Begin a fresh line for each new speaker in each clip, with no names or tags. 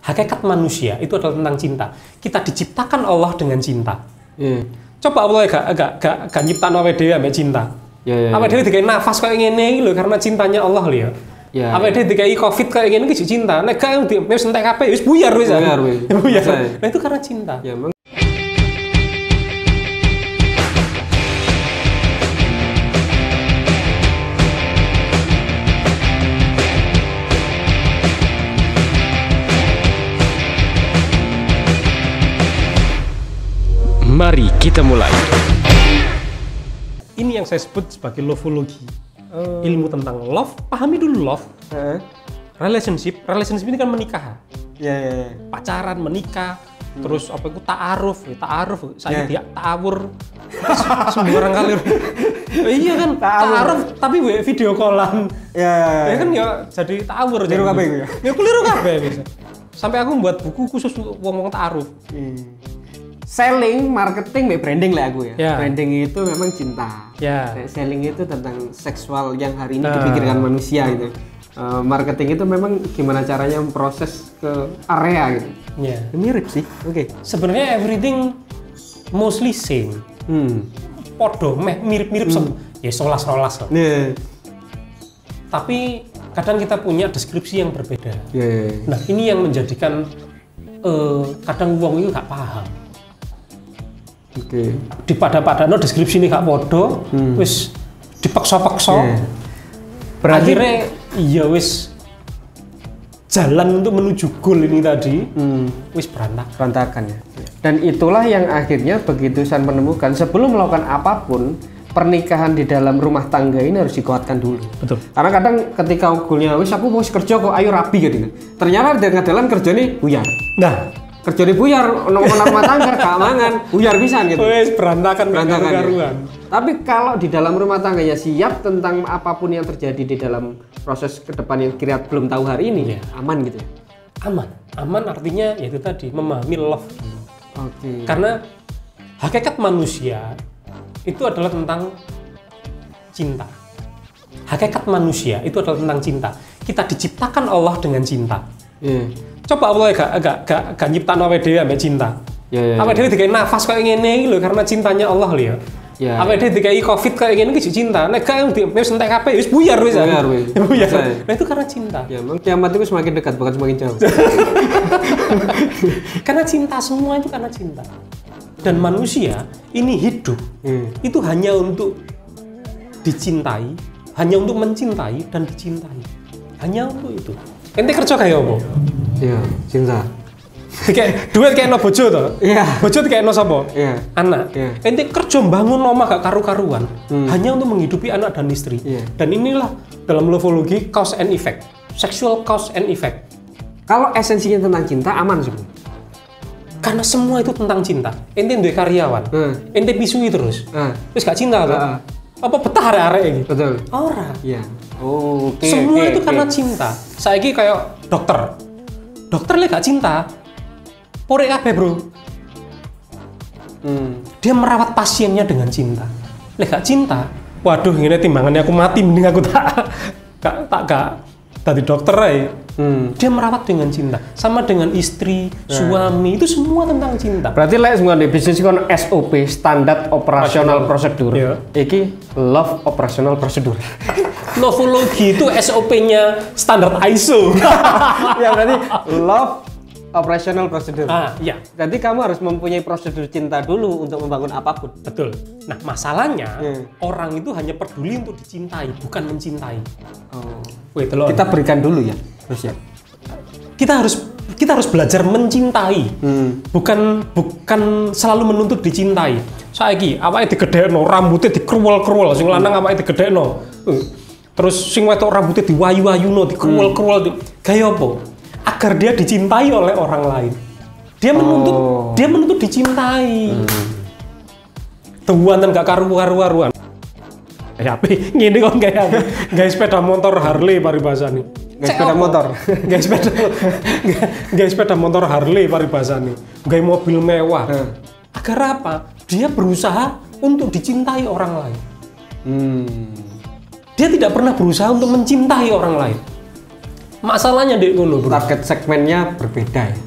hakikat manusia itu adalah tentang cinta. Kita diciptakan Allah dengan cinta. Coba Allah gak nyiptakan awake dhewe ambek cinta. Awake dhewe dikai nafas kayak ngene iki lho karena cintanya Allah lho ya. Awake dhewe dikai Covid kayak ngene iki cinta. Nek gak wis entek kabeh wis buyar wis. Buyar. Nah itu karena cinta.
Mari kita mulai.
Ini yang saya sebut sebagai loveology. Ilmu tentang love, pahami dulu love. Relationship ini kan menikah. Pacaran, menikah, terus apa itu ta'aruf, saya dia ta'awur. Sembarang kali. Iya kan, ta'aruf tapi video callan. Ya kan ya jadi ta'awur.
Keliru kabeh ya.
Ya keliru kabeh bisa. Sampai aku membuat buku khusus untuk ngomong ta'aruf.
Selling, marketing, branding lah aku ya. Branding itu memang cinta. Selling itu tentang seksual yang hari ini dipikirkan manusia gitu. Marketing itu memang gimana caranya memproses ke area gitu. Mirip sih.
Sebenarnya everything mostly same. Podo, mirip-mirip ya solas-solas lah. Tapi kadang kita punya deskripsi yang berbeda. Nah ini yang menjadikan kadang wong itu gak paham. Di pada-padano deskripsi ini gak podo, wis dipaksa-paksa. Akhirnya iya wis jalan untuk menuju goal ini tadi wis
berantakan ya. Dan itulah yang akhirnya begitu saya menemukan sebelum melakukan apapun, pernikahan di dalam rumah tangga ini harus dikuatkan dulu.
Betul.
Karena kadang ketika goalnya wis aku mau kerja kok ayo rapi gitu. Ternyata dengan jalan kerja nih buyar. Nah, kerja di buyar, nomor rumah tangga, keamangan, buyar pisan gitu.
Wes berantakan karuan.
Tapi kalau di dalam rumah tangganya siap tentang apapun yang terjadi di dalam proses ke depan yang kira belum tahu hari ini, aman gitu ya?
Aman artinya yaitu tadi, memahami love. Karena hakikat manusia itu adalah tentang cinta. Hakikat manusia itu adalah tentang cinta. Kita diciptakan Allah dengan cinta. Coba Allah gak nyiptakan awake dhewe ambek cinta. Awake dhewe dikai nafas kayak ngene iki lho karena cintanya Allah lho ya. Awake dhewe dikai Covid kayak ngene iki cinta. Nek gak wis entek kabeh wis buyar wis. Buyar. Nah itu karena cinta.
Ya, memang kiamat itu semakin dekat bukan semakin jauh.
Karena cinta, semua itu karena cinta. Dan manusia ini hidup itu hanya untuk dicintai, hanya untuk mencintai dan dicintai. Hanya untuk itu. Ente kerja kayak apa?
Cinta.
Kayak duit kayak no bojo to? Bojo kayak no sapa? Anak. Ente kerja bangun omah gak karu-karuan hanya untuk menghidupi anak dan istri. Dan inilah dalam loveology cause and effect. Sexual cause and effect.
Kalau esensinya tentang cinta aman sih.
Karena semua itu tentang cinta. Ente duwe karyawan. Ente pisui terus. Terus gak cinta to? Apa betah arek-arek iki?
Betul.
Ora. Semua itu karena cinta. Saiki kayak dokter le gak cinta, porek kabeh bro. Dia merawat pasiennya dengan cinta. Le gak cinta, waduh ini timbangannya aku mati, mending aku gak tadi dokter aja. Dia merawat dengan cinta. Sama dengan istri, suami, itu semua tentang cinta.
Berarti semua di bisnis kon SOP, standar operasional prosedur. Iki love operational prosedur.
Loveology itu SOP-nya standar ISO.
Ya berarti love operational prosedur.
Berarti
kamu harus mempunyai prosedur cinta dulu untuk membangun apapun.
Betul. Nah masalahnya orang itu hanya peduli untuk dicintai, bukan mencintai.
Kita berikan dulu ya. Terus ya.
Kita harus belajar mencintai, bukan selalu menuntut dicintai. Saiki awake digedhekno, rambutnya dikruwel-kruwel, sing lanang awake digedhekno. Terus sing wedok rambutnya diwayu-wayuno, dikruwel-kruwel. Gaya apa? Agar dia dicintai oleh orang lain. Dia menuntut dicintai. Tuwanan gak karu-karuan. Kayak apa? Ngene kok kayak apa? Guys sepeda motor Harley paribasane. Guys sepeda motor Harley paribasane. Guys mobil mewah. Agar apa? Dia berusaha untuk dicintai orang lain. Dia tidak pernah berusaha untuk mencintai orang lain. Masalahnya dek ngono, bro.
Target segmennya berbeda ya.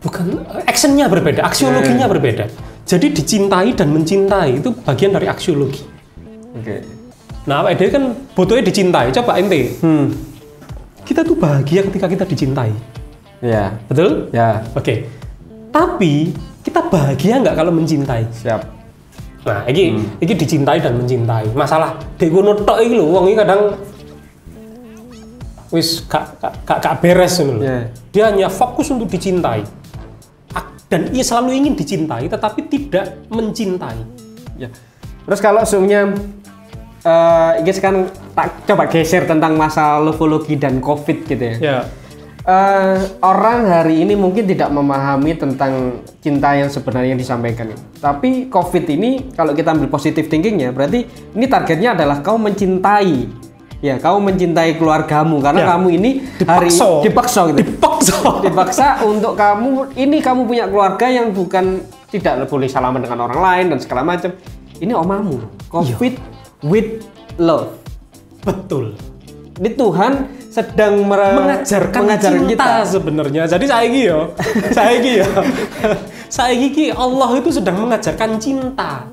Bukan, actionnya berbeda, aksiologinya berbeda. Jadi dicintai dan mencintai itu bagian dari aksiologi.
Oke.
Nah, awake dhewe kan butuhnya dicintai. Coba ente. Kita tuh bahagia ketika kita dicintai.
Ya.
Betul?
Ya.
Oke. Tapi kita bahagia nggak kalau mencintai?
Siap.
Nah, iki dicintai dan mencintai. Masalah dek ngono tok iki lho, wong iki kadang wis gak beres ngono.
Yeah.
Dia hanya fokus untuk dicintai. Dan ia selalu ingin dicintai tetapi tidak mencintai.
Ya. Terus kalau sebenarnya ini sekarang tak coba geser tentang masalah lovologi dan COVID gitu ya.
Ya.
Orang hari ini mungkin tidak memahami tentang cinta yang sebenarnya disampaikan. Tapi COVID ini kalau kita ambil positive thinkingnya, berarti ini targetnya adalah kau mencintai. Ya, kau mencintai keluargamu karena kamu ini dipaksa untuk kamu punya keluarga yang bukan tidak boleh salaman dengan orang lain dan segala macam. Ini omamu. COVID with love.
Betul.
Ini Tuhan sedang
mengajarkan cinta sebenarnya. Jadi saiki Allah itu sedang mengajarkan cinta.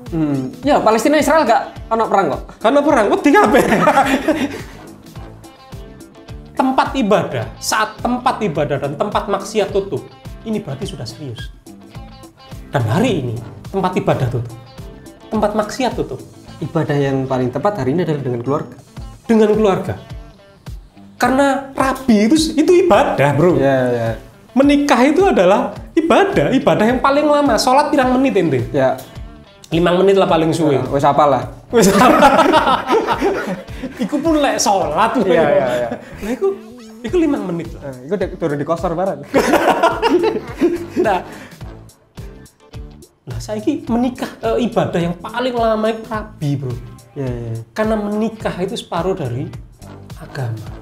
Ya, Palestina Israel gak ono perang kok.
Karena perang wedi kabeh. Saat tempat ibadah dan tempat maksiat tutup, ini berarti sudah serius. Dan hari ini tempat ibadah tutup, tempat maksiat tutup.
Ibadah yang paling tepat hari ini adalah dengan keluarga.
Dengan keluarga. Karena rabi itu ibadah, bro.
Ya.
Menikah itu adalah ibadah yang paling lama. Sholat pirang menit ente?
Ya.
5 menit lah paling suwe.
Wes apalah.
Iku pun lek sholat.
Iya.
Nah, iku 5 menit lah.
Iku turun di kosor barang.
Nah, saiki menikah ibadah yang paling lama itu rabi, bro.
Ya.
Karena menikah itu separuh dari agama.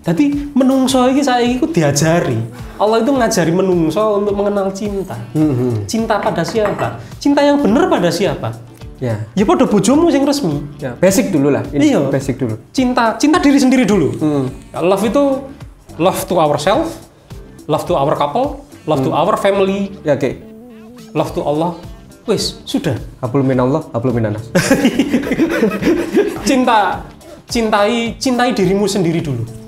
Jadi menungso iki saiki ku diajari. Allah itu ngajari menungso untuk mengenal cinta. Cinta pada siapa? Cinta yang benar pada siapa? Ya pada bojomu yang resmi.
Ya, basic dulu lah.
Iya.
Basic dulu.
Cinta diri sendiri dulu. Love itu love to ourselves, love to our couple, love to our family.
Ya, oke.
Love to Allah. Wis, sudah.
Hablum minallah, hablum minanas.
Cintai dirimu sendiri dulu.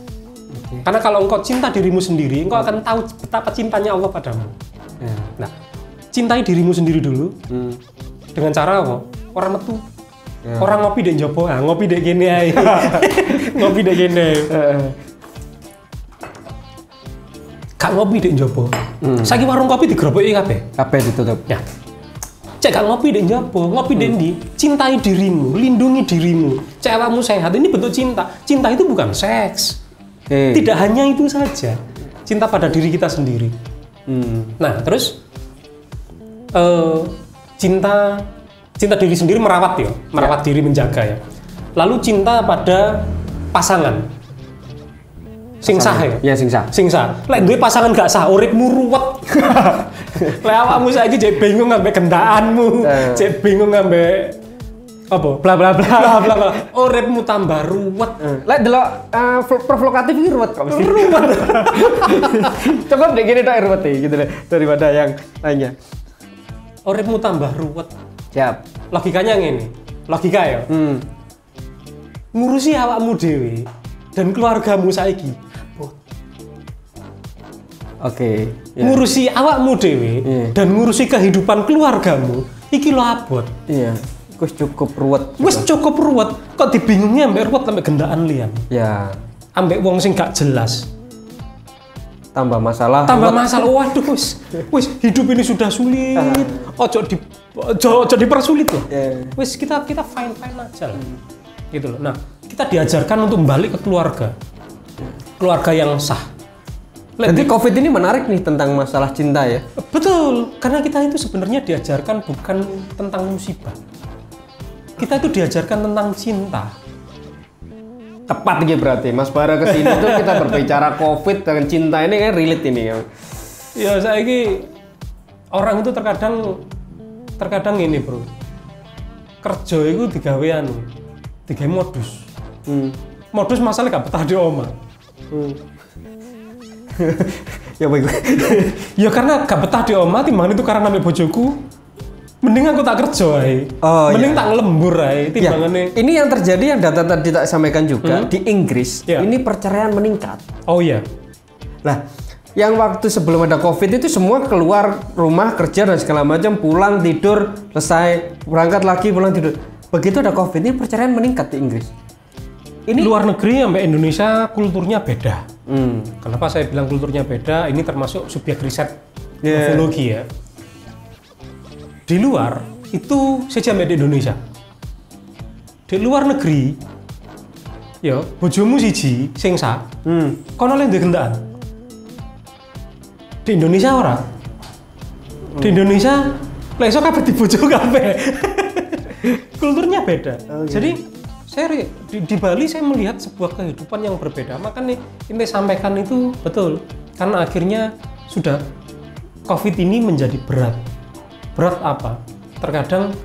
Karena kalau engkau cinta dirimu sendiri, engkau akan tahu betapa cintanya Allah padamu. Ya. Nah, cintai dirimu sendiri dulu. Dengan cara apa? Orang metu. Ya. Orang ngopi dek njopo, ngopi dek gini ae. Ngopi dek gini. Kak ngopi dek njopo. Saiki warung kopi digeroboki kabeh.
Kabeh ditutup.
Ya. Cek gak ngopi dek njopo, ngopi dek ndi? Cintai dirimu, lindungi dirimu. Cek awakmu sehat. Ini bentuk cinta. Cinta itu bukan seks. Tidak hanya itu saja, cinta pada diri kita sendiri. Nah, terus cinta diri sendiri merawat diri, menjaga ya. Lalu cinta pada pasangan, sing sah ya.
Ya, sing sah.
Lek duwe pasangan gak sah, uripmu ruwet. Lek awakmu saiki jek bingung ngambek gendaanmu, jek bingung ngambek apa bla bla bla bla bla, uripmu tambah ruwet.
Lek delok provokatif iki ruwet kok mesti. Ruwet. Coba dek gini tok ruwet gitu deh daripada yang lainnya.
Uripmu tambah ruwet.
Siap.
Logikanya ngene. Logika ya. Ngurusi awakmu dhewe dan keluargamu saiki.
Oke.
Ngurusi awakmu dhewe dan ngurusi kehidupan keluargamu iki lo abot.
Iya. Wis cukup ruwet.
Kok dibingungnya ambek ruwet sampai gendaan liyan.
Ya.
Ambek wong sing gak jelas.
Tambah masalah.
Waduh wis hidup ini sudah sulit. Ojo dipersulit loh. Wis kita fine aja lah. Gitu loh. Nah, kita diajarkan untuk balik ke keluarga. Keluarga yang sah.
Jadi COVID ini menarik nih tentang masalah cinta ya.
Betul, karena kita itu sebenarnya diajarkan bukan tentang musibah. Kita itu diajarkan tentang cinta.
Tepat ya berarti Mas Bara kesini tuh kita berbicara COVID dengan cinta ini kan relate ini ya.
Ya saiki orang itu terkadang ini bro, kerja itu digawe modus. modus masalah gak betah di omah.
Ya baik.
Ya karena gak betah di omah timbangan itu karena nambah bojoku. Mending aku tak kerja ae. Mending tak ngelembur ae timbangane.
Ya, ini yang terjadi yang data tadi tak sampaikan juga di Inggris. Ini perceraian meningkat.
Oh iya.
Nah, yang waktu sebelum ada Covid itu semua keluar rumah kerja dan segala macam, pulang tidur, selesai, berangkat lagi pulang tidur. Begitu ada Covid ini perceraian meningkat di Inggris.
Ini luar negeri sampai Indonesia kulturnya beda. Kenapa saya bilang kulturnya beda? Ini termasuk subjek riset morfologi ya. Di luar itu saya sampai di Indonesia. Di luar negeri, ya bojomu siji sing sah, kono le ndek gendakan. Di Indonesia ora. Di Indonesia lek iso kabeh dibojo kabeh. Kulturnya beda. Jadi saya di Bali saya melihat sebuah kehidupan yang berbeda. Makanya ini sampaikan itu betul. Karena akhirnya sudah Covid ini menjadi berat. Berat apa? Terkadang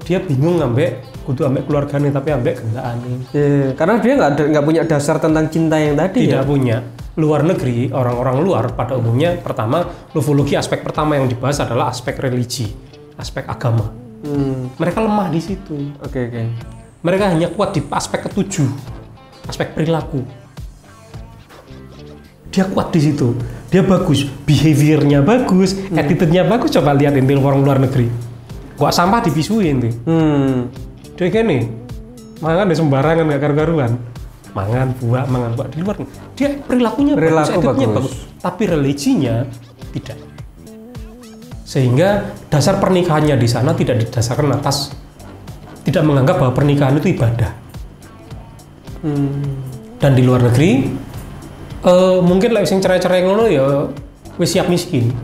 dia bingung ngambek kudu ambek keluarganya tapi ambek gendakane.
Karena dia nggak punya dasar tentang cinta yang tadi.
Tidak punya. Luar negeri, orang-orang luar pada umumnya pertama, morfologi aspek pertama yang dibahas adalah aspek religi, aspek agama. Mereka lemah di situ.
Oke.
Mereka hanya kuat di aspek ketujuh, aspek perilaku. Dia kuat di situ. Dia bagus, behaviornya bagus, attitude-nya bagus. Coba lihat inti orang luar negeri. Gua sampah dibisuin tuh. Dia gini, mangan di sembarangan gak karu-karuan. Mangan buah di luar. Dia perilakunya bagus, tapi religinya tidak. Sehingga dasar pernikahannya di sana tidak didasarkan atas, tidak menganggap bahwa pernikahan itu ibadah. Dan di luar negeri mungkin lah sing cerai-cerai ngono ya wis siap miskin,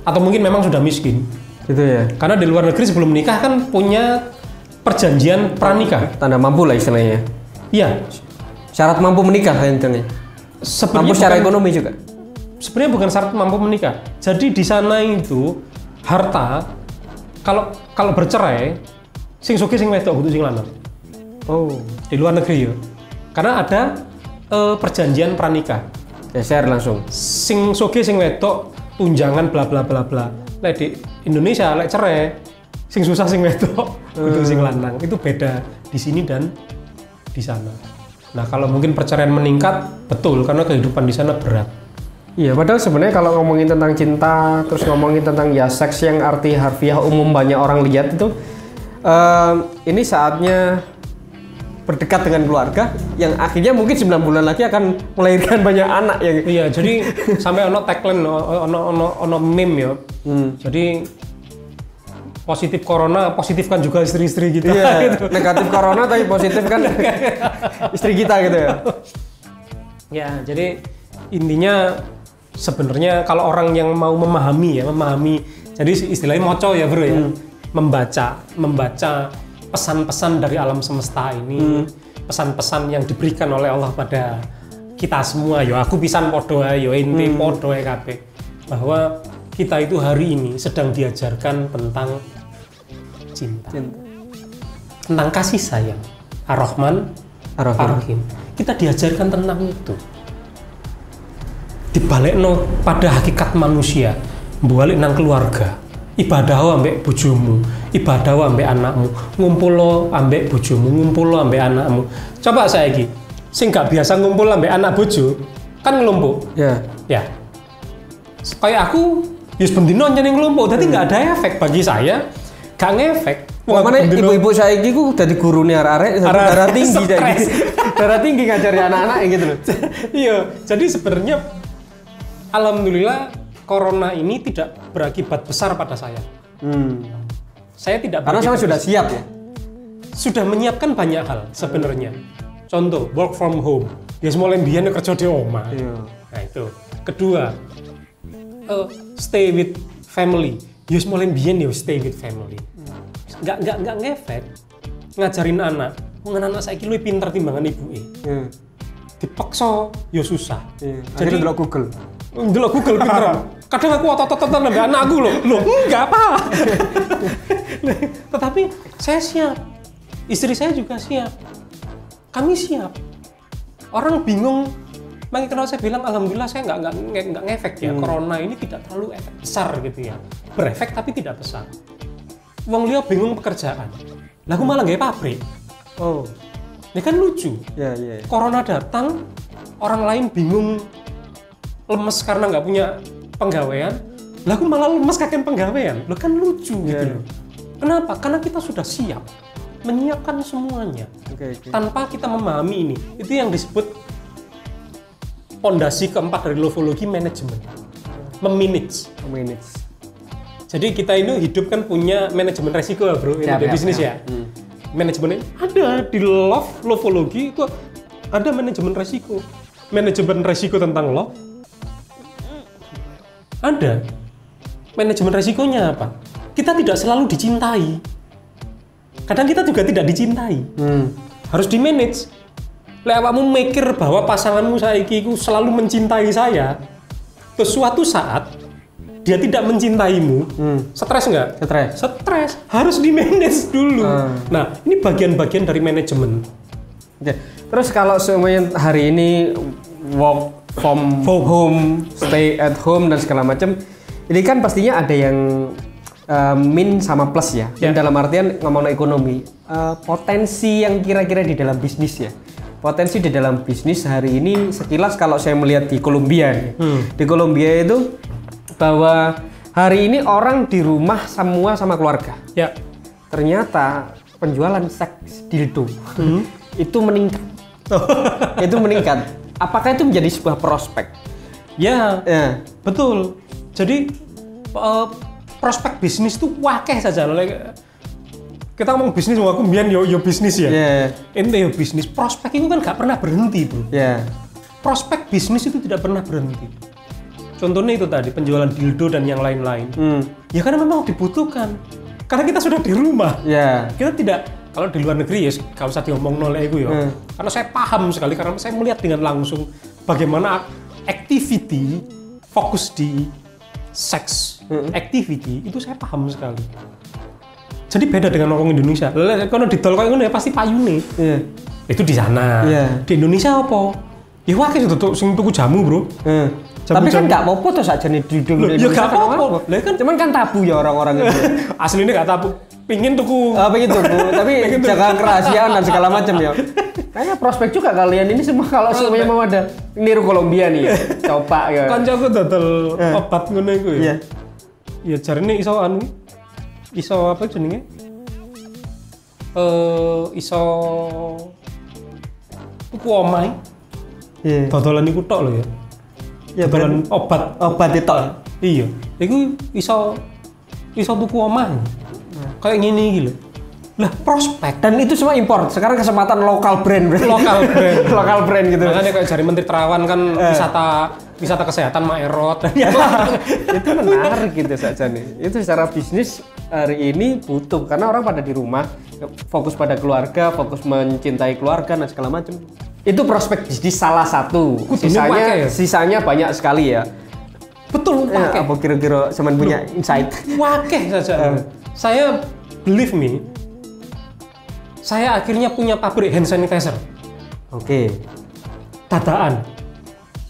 atau mungkin memang sudah miskin.
Gitu ya.
Karena di luar negeri sebelum menikah kan punya perjanjian pranikah.
Tanda mampu lah istilahnya.
Iya.
Syarat mampu menikah intinya. Mampu secara ekonomi juga.
Sebenarnya bukan syarat mampu menikah. Jadi di sana itu harta kalau bercerai sing sugih sing wedok kudu sing lanang. Di luar negeri ya. Karena ada perjanjian pranikah.
Geser langsung.
Sing sugih sing wedok tunjangan bla bla bla bla. Lek di Indonesia lek cerai sing susah sing wedok kudu sing lanang. Itu beda di sini dan di sana. Nah, kalau mungkin perceraian meningkat, betul, karena kehidupan di sana berat.
Iya, padahal sebenarnya kalau ngomongin tentang cinta, terus ngomongin tentang ya seks yang arti harfiah umum banyak orang lihat itu, ini saatnya berdekat dengan keluarga, yang akhirnya mungkin 9 bulan lagi akan melahirkan banyak anak.
Iya, jadi sampai ono tagline, ono meme ya. Jadi positif corona, positifkan juga istri-istri kita.
Iya,
gitu.
Negatif corona tapi positif kan istri kita gitu ya.
Ya, jadi intinya sebenarnya kalau orang yang mau memahami, jadi istilahnya moco ya bro ya, membaca pesan-pesan dari alam semesta ini, pesan-pesan yang diberikan oleh Allah pada kita semua. Yo aku pisan podo ae, yo inti podo ae kabeh, bahwa kita itu hari ini sedang diajarkan tentang cinta. Tentang kasih sayang. Ar-Rahman, Ar-Rahim. Kita diajarkan tentang itu. Dibalikno pada hakikat manusia, balik nang keluarga. Ibadah ambek bojomu, ibadah ambek anakmu, ngumpulo ambek bojomu, ngumpulo ambek anakmu. Coba saiki, sing gak biasa ngumpul ambek anak bojo, kan ngelompok. Ya. Kayak aku yus bendino jadi ngelompok, jadi nggak ada efek bagi saya, gak ngefek.
Mana ibu-ibu saya gitu dari guru nih arek darah tinggi jadi darah tinggi ngajari anak-anak gitu loh.
Iya, jadi sebenarnya alhamdulillah corona ini tidak berakibat besar pada saya. Saya tidak.
Karena saya sudah siap ya.
Sudah menyiapkan banyak hal sebenarnya. Contoh work from home, ya semua lembian kerja di rumah. Nah itu. Kedua. Stay with family. Yus mulai biyen ya stay with family. Nggak ngefek. Ngajarin anak. Anak saiki luwih pinter timbangan ibuke. Dipaksa ya susah.
Jadi ndelok Google.
Ndelok Google pinter. Kadang aku otot-ototan nambah anakku loh. Enggak apa. Tetapi saya siap. Istri saya juga siap. Kami siap. Orang bingung. Makanya kenapa saya bilang alhamdulillah saya nggak ngefek ya. Corona ini tidak terlalu efek besar gitu ya. Berefek tapi tidak besar. Wong liya bingung pekerjaan. Lah aku malah nggak pabrik.
Oh.
Ini kan lucu.
Ya.
Corona datang, orang lain bingung, lemes karena nggak punya penggawaian. Lah aku malah lemes kakek penggawaian. Lo kan lucu gitu loh. Kenapa? Karena kita sudah siap menyiapkan semuanya.
Okay.
Tanpa kita memahami ini. Itu yang disebut pondasi keempat dari lovologi, manajemen. Memanage. Jadi kita ini hidup kan punya manajemen resiko ya bro, ini di bisnis ya. Manajemen ada di lovologi itu ada manajemen resiko. Manajemen resiko tentang love. Ada. Manajemen resikonya apa? Kita tidak selalu dicintai. Kadang kita juga tidak dicintai. Harus di manage. Lek awakmu mikir bahwa pasanganmu saiki iku selalu mencintai saya, terus suatu saat dia tidak mencintaimu, stres nggak? Stres. Harus di manage dulu. Nah, ini bagian-bagian dari manajemen.
Oke. Terus kalau semuanya hari ini work from home, stay at home dan segala macam, ini kan pastinya ada yang min sama plus ya. Dalam artian ngomong ekonomi, potensi yang kira-kira di dalam bisnis ya. Potensi di dalam bisnis hari ini sekilas kalau saya melihat di Kolombia di Kolombia itu bahwa hari ini orang di rumah semua sama keluarga.
Ya.
Ternyata penjualan seks dildo itu meningkat. Itu meningkat. Apakah itu menjadi sebuah prospek?
Ya. Betul. Jadi prospek bisnis itu wakeh saja. Kita ngomong bisnis, aku mbiyen yo bisnis ya. Ente yo bisnis. Prospek itu kan gak pernah berhenti, bro. Prospek bisnis itu tidak pernah berhenti. Contohnya itu tadi penjualan dildo dan yang lain-lain. Ya karena memang dibutuhkan. Karena kita sudah di rumah. Kita tidak, kalau di luar negeri ya gak usah diomong noleh itu ya. Karena saya paham sekali karena saya melihat dengan langsung bagaimana activity fokus di seks activity itu saya paham sekali. Jadi beda dengan orang Indonesia. Kalau didol kayak ngono ya pasti payune. Itu di sana. Di Indonesia apa? Ya wae sing tuku jamu, Bro.
Tapi kan enggak apa-apa tuh sakjane didol
di Indonesia. Ya enggak apa-apa.
Lah kan cuman kan tabu ya orang-orang itu.
Aslinya enggak tabu. Pingin tuku.
Pingin tuku, tapi jaga kerahasiaan dan segala macam ya. Kayaknya prospek juga kalian ini semua kalau semuanya mau ada niru Kolombia nih. Coba ya.
Kancaku dodol obat ngono iku ya. Ya jarine iso apa jenenge? Iso tuku omahe. Dodolan iku tok lho ya. Ya dodolan obat itu. Iya. Iku iso tuku omah. Kayak ngene iki lho. Lah prospek
dan itu semua impor. Sekarang kesempatan lokal brand lokal brand gitu.
Makanya kayak jari Menteri Terawan kan wisata kesehatan Maerot.
Itu menarik gitu saja nih. Itu secara bisnis hari ini butuh karena orang pada di rumah fokus pada keluarga, fokus mencintai keluarga dan segala macam. Itu prospek bisnis salah satu. Sisanya banyak sekali ya.
Betul, pakai.
Apa kira-kira cuman punya insight?
Wakeh saja. Saya believe me. Saya akhirnya punya pabrik hand sanitizer.
Oke.
Dadaan.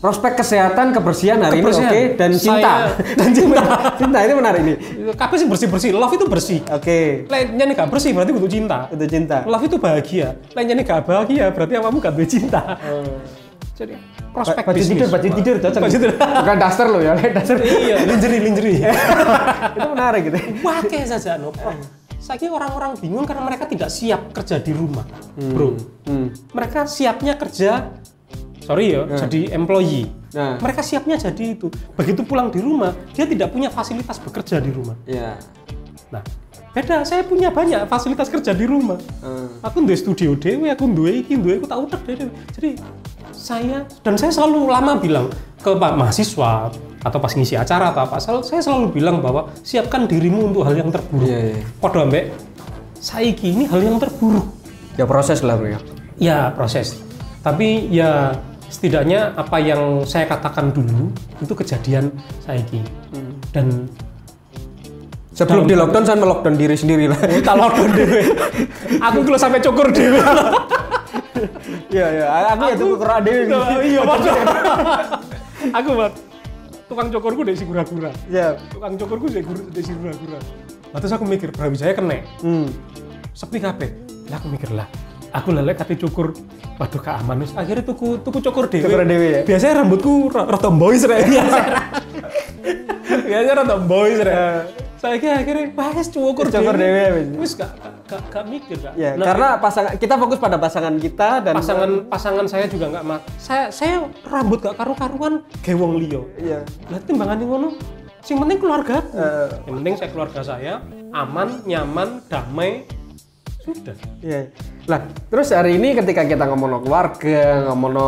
Prospek kesehatan, kebersihan hari ini oke dan cinta. Cinta itu menarik nih.
Kabeh sih bersih-bersih, love itu bersih.
Oke.
Lainnya nih gak bersih berarti butuh cinta.
Butuh cinta.
Love itu bahagia. Lainnya nih gak bahagia berarti kamu gak butuh cinta. Jadi prospek bisnis.
Baju tidur cocok. Bukan daster lo ya, daster.
Iya, lingerie.
Itu menarik gitu.
Wakeh saja no. Saiki orang-orang bingung karena mereka tidak siap kerja di rumah, bro. Mereka siapnya kerja, jadi employee. Mereka siapnya jadi itu. Begitu pulang di rumah, dia tidak punya fasilitas bekerja di rumah. Nah, beda. Saya punya banyak fasilitas kerja di rumah. Aku duwe studio dewe, aku duwe aku tak utek dewe. Jadi saya selalu lama bilang ke Pak mahasiswa atau pas ngisi acara atau apa, saya selalu bilang bahwa siapkan dirimu untuk hal yang terburuk. Padha ambek saiki ini hal yang terburuk.
Ya proses lah bro ya.
Ya proses. Tapi ya setidaknya apa yang saya katakan dulu itu kejadian saiki. Dan
sebelum di lockdown saya melockdown diri sendiri lah.
Kita lockdown diri. Aku kalau sampai cukur diri.
Iya, aku ya tuku kerak dhewe.
Iya, padha. Aku buat tukang cukurku dari Sigura-gura.
Iya.
Tukang cukurku dari Sigura-gura. Terus aku mikir Brawijaya kena. Sepi kabeh. Lah aku mikir lah. Aku lelek kate cukur. Waduh gak aman wis. Akhirnya tuku cukur dhewe.
Cukur dhewe ya.
Biasanya rambutku rada boys rek. Biasanya rada boys rek. Saiki akhirnya wis cukur
dhewe.
Wis gak mikir gak.
Ya, nah, karena kita fokus pada pasangan kita dan
pasangan saya juga nggak saya rambut gak karu-karuan ge wong liya.
Iya.
Lah timbangane ngono, sing penting keluarga. Yang penting saya keluarga saya aman, nyaman, damai. Sudah.
Iya. Lah, terus hari ini ketika kita ngomong keluarga, ngomong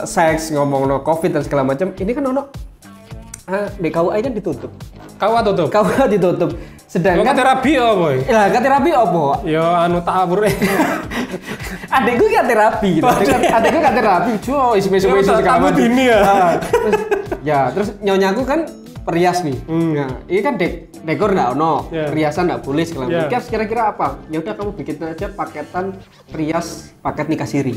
seks, ngomong COVID dan segala macam, ini kan DKUI kan ditutup. KUA ditutup. Sedangkan
kate rabi apa?
Lah, kate rabi apa?
Ya anu tabur.
Adekku kate rabi gitu. Adekku kate rabi. Jo, isu-isu segala macam. Terus nyonyaku kan perias nih. Nah, ini kan dekor nggak ono, perhiasan nggak boleh segala macam. Kira-kira apa? Ya udah kamu bikin aja paketan rias paket nikah siri.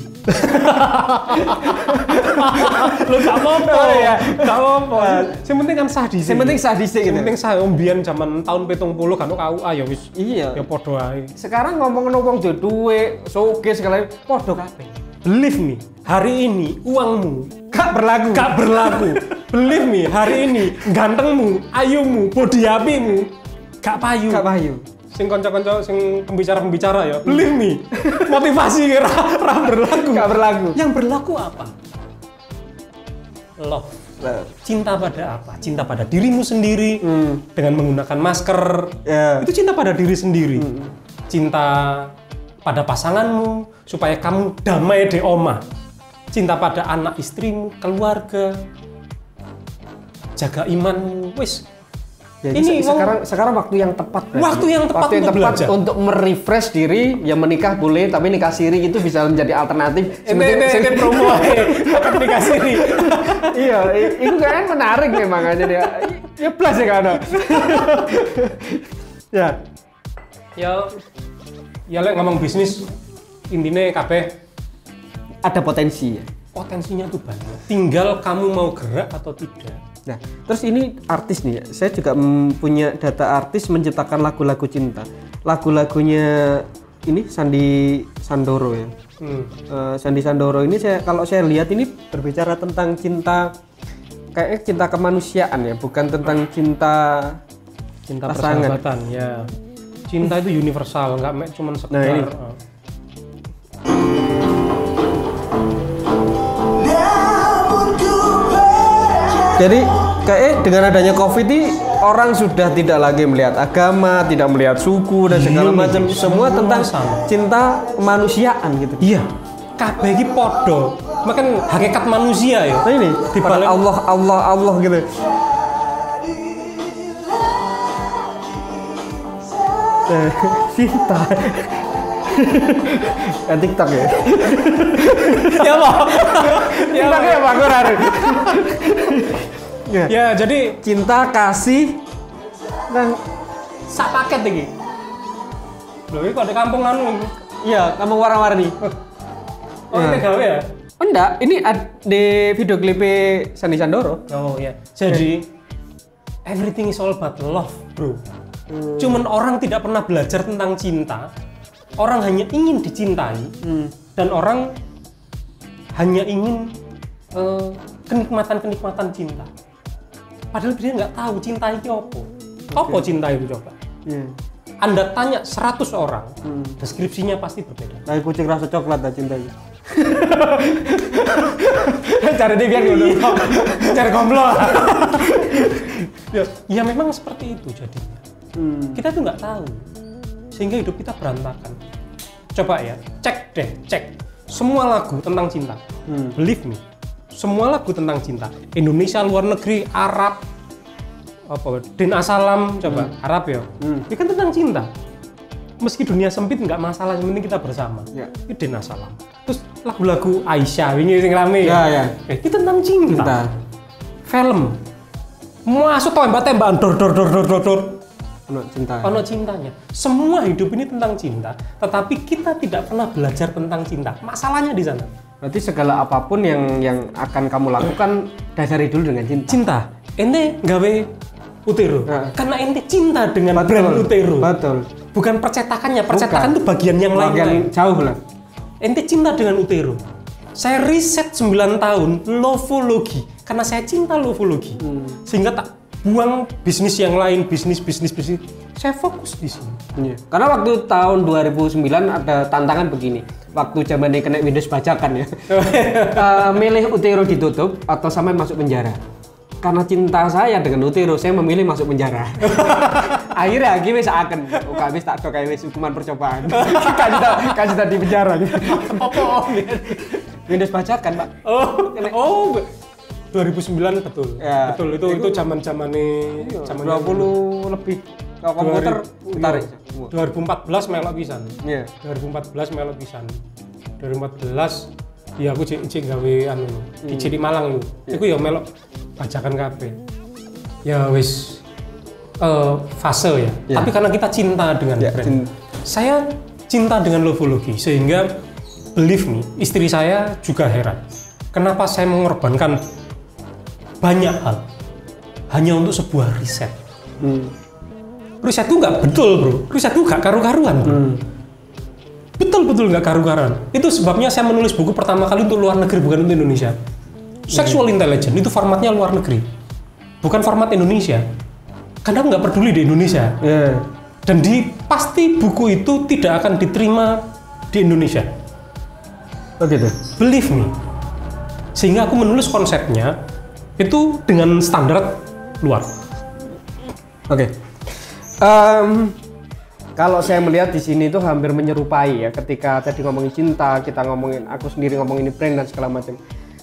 Lo gak apa-apa ya, gak apa-apa. Yang penting kan sah dhisik.
Yang penting sah dhisik gitu.
Yang penting sah mbiyen zaman tahun 70 kan KUA ya wis.
Iya.
Ya padha ae.
Sekarang ngomong wong jo duwe, soge segala padha kabeh.
Believe me, hari ini uangmu gak berlaku. Believe me, hari ini gantengmu, ayumu, bodi apimu gak payu. Sing kanca-kanca sing pembicara ya. Believe me, motivasi ra berlaku.
Gak berlaku.
Yang berlaku apa? Love. Cinta pada apa? Cinta pada dirimu sendiri dengan menggunakan masker. Itu cinta pada diri sendiri. Cinta pada pasanganmu supaya kamu damai di omah. Cinta pada anak istrimu, keluarga. Jaga imanmu, wis.
Jadi ini sekarang waktu yang tepat.
Waktu yang tepat
untuk merefresh diri. Ya menikah boleh, tapi nikah siri itu bisa menjadi alternatif.
Ini promo nikah siri.
Iya, itu kayaknya menarik memang aja dia. Ya plus ya kan.
Ya lek ngomong bisnis intinya kabeh
ada potensi ya.
Potensinya tuh banyak. Tinggal kamu mau gerak atau tidak.
Nah, terus ini artis nih, saya juga punya data artis menciptakan lagu-lagu cinta. Lagu-lagunya ini Sandy Sandoro ya. Sandy Sandoro ini kalau saya lihat ini berbicara tentang cinta, kayaknya cinta kemanusiaan ya, bukan tentang cinta pasangan.
Persahabatan ya. Cinta itu universal, nggak cuma sekedar.
Nah, ini. Jadi kayak dengan adanya COVID ini orang sudah tidak lagi melihat agama, tidak melihat suku dan segala macam, semua tentang cinta kemanusiaan gitu.
Iya. Kabeh iki padha. Makan hakikat manusia ya.
Nah ini dibalik Allah gitu. Cinta. TikTok ya.
Ya mau.
TikTok ya Pak Quran.
Ya, jadi
cinta, kasih dan
sak paket iki. Lho iki kok di kampung anu.
Iya, kampung warna-warni.
Oh, ini gawe ya?
Enggak, ini di video klip Sandy Sandoro.
Oh iya. Jadi everything is all about love, bro. Cuman orang tidak pernah belajar tentang cinta. Orang hanya ingin dicintai dan orang hanya ingin kenikmatan cinta. Padahal dia nggak tahu cinta itu apa. Apa cinta itu coba? Anda tanya 100 orang, deskripsinya pasti berbeda.
Kayak kucing rasa coklat dah cinta itu.
Cara dia biar dulu. Cara komplot. Ya memang seperti itu jadinya. Kita tuh nggak tahu. Sehingga hidup kita berantakan. Coba ya, cek semua lagu tentang cinta. Believe me, semua lagu tentang cinta. Indonesia, luar negeri, Arab, Den Asalam, coba Arab ya. Ini kan tentang cinta. Meski dunia sempit nggak masalah, yang penting kita bersama. Ini Den Asalam. Terus lagu-lagu Aisyah, ini yang rame ya. Ini tentang cinta. Film, masuk tembak-tembakan, dor. ono cintanya. Semua hidup ini tentang cinta, tetapi kita tidak pernah belajar tentang cinta. Masalahnya di sana.
Berarti segala apapun yang akan kamu lakukan dasari dulu dengan cinta.
Cinta. Ente gawe utero. Karena ente cinta dengan brand utero.
Betul.
Bukan percetakannya. Percetakan itu bagian yang lain.
Jauh lah.
Ente cinta dengan utero. Saya riset 9 tahun lovologi karena saya cinta lovologi. Sehingga tak buang bisnis yang lain, bisnis. Saya fokus di sini.
Iya. Karena waktu tahun 2009 ada tantangan begini. Waktu zamannya kena Windows bajakan ya. Milih utero ditutup atau sampai masuk penjara. Karena cinta saya dengan utero, saya memilih masuk penjara. Akhirnya lagi wis akan, gak wis tak kayak wis hukuman percobaan. Kasih tadi penjara. Apa? Windows bajakan, Pak.
Oh. 2009 betul. Ya, betul itu zaman-zamane
20 lebih. Kalau komputer tarik.
2014 melok pisan.
Iya.
2014 melok pisan. 2014 ya aku cek gawe anu di Malang itu. Iku ya melok bajakan kabeh. Ya wis fase ya. Tapi karena kita cinta dengan brand. Saya cinta dengan lovologi sehingga believe me, istri saya juga heran. Kenapa saya mengorbankan banyak hal hanya untuk sebuah riset. Riset itu nggak betul bro, riset itu nggak karu-karuan bro. Betul nggak karu-karuan. Itu sebabnya saya menulis buku pertama kali untuk luar negeri, bukan untuk Indonesia. Sexual Intelligence itu formatnya luar negeri, bukan format Indonesia. Karena nggak peduli di Indonesia. Dan pasti buku itu tidak akan diterima di Indonesia.
Gitu.
Believe me. Sehingga aku menulis konsepnya itu dengan standar luar.
Kalau saya melihat di sini itu hampir menyerupai ya. Ketika tadi ngomongin cinta, kita ngomongin, aku sendiri ngomongin brand dan segala macam.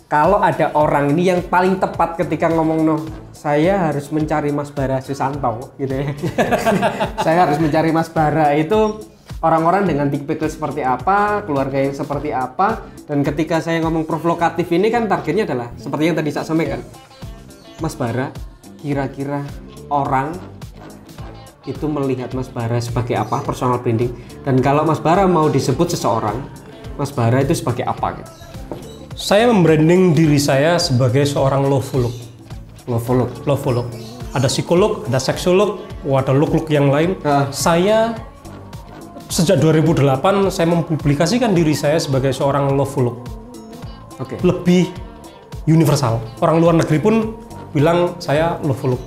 Kalau ada orang ini yang paling tepat ketika ngomong saya harus mencari Mas Bara Susanto gitu ya. Saya harus mencari Mas Bara itu orang-orang dengan tipikal seperti apa, keluarga yang seperti apa, dan ketika saya ngomong provokatif ini kan targetnya adalah seperti yang tadi saya sampaikan. Mas Bara, kira-kira orang itu melihat Mas Bara sebagai apa, personal branding, dan kalau Mas Bara mau disebut seseorang, Mas Bara itu sebagai apa gitu?
Saya membranding diri saya sebagai seorang lovolog. Ada psikolog, ada seksolog, ada look yang lain. Saya sejak 2008 saya mempublikasikan diri saya sebagai seorang lovolog. Lebih universal. Orang luar negeri pun bilang saya lovolog.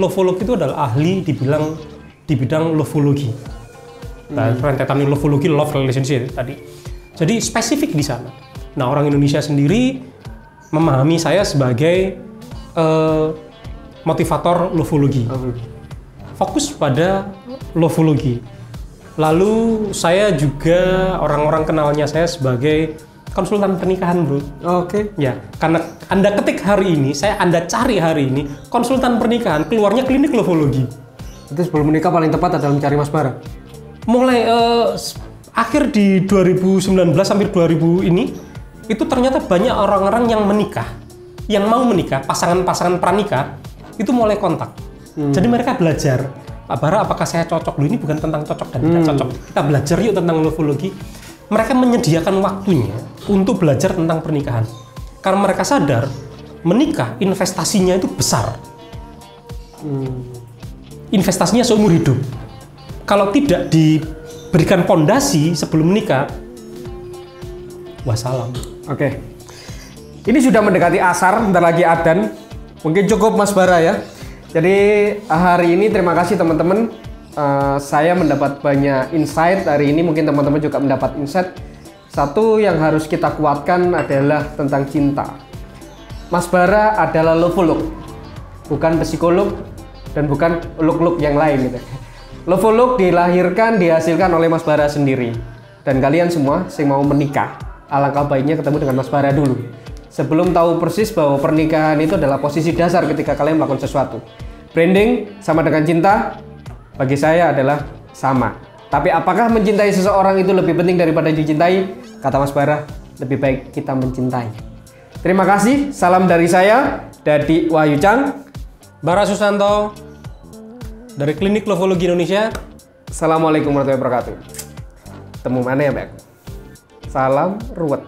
Lovolog itu adalah ahli di bidang lovologi. Rentetan lovologi, love relationship tadi. Jadi spesifik di sana. Nah, orang Indonesia sendiri memahami saya sebagai motivator lovologi. Fokus pada lovologi. Lalu saya juga orang-orang kenalnya saya sebagai konsultan pernikahan, bro. Ya, karena Anda ketik hari ini, Anda cari hari ini konsultan pernikahan, keluarnya klinik lovologi.
Itu sebelum menikah paling tepat adalah mencari Mas Bara.
Mulai akhir di 2019 sampai 2000 ini, itu ternyata banyak orang-orang yang menikah, yang mau menikah, pasangan-pasangan pranikah itu mulai kontak. Jadi mereka belajar, Pak Bara, apakah saya cocok? Loh, ini bukan tentang cocok dan tidak cocok. Kita belajar yuk tentang lovologi. Mereka menyediakan waktunya untuk belajar tentang pernikahan. Karena mereka sadar, menikah investasinya itu besar. Investasinya seumur hidup. Kalau tidak diberikan pondasi sebelum menikah, wassalam.
Ini sudah mendekati asar, bentar lagi adzan. Mungkin cukup Mas Bara ya. Jadi hari ini terima kasih teman-teman. Saya mendapat banyak insight hari ini, mungkin teman-teman juga mendapat insight. Satu yang harus kita kuatkan adalah tentang cinta. Mas Bara adalah lovolog, bukan psikolog dan bukan look yang lain gitu. Lovolog dilahirkan, dihasilkan oleh Mas Bara sendiri. Dan kalian semua yang mau menikah, alangkah baiknya ketemu dengan Mas Bara dulu. Sebelum tahu persis bahwa pernikahan itu adalah posisi dasar ketika kalian melakukan sesuatu. Branding sama dengan cinta, bagi saya adalah sama. Tapi apakah mencintai seseorang itu lebih penting daripada dicintai? Kata Mas Bara, lebih baik kita mencintai. Terima kasih, salam dari saya, Dadi Wahyu Chang,
Bara Susanto. Dari Klinik Lovologi Indonesia.
Assalamualaikum warahmatullahi wabarakatuh. Temu mana ya, Mbak? Salam ruwet.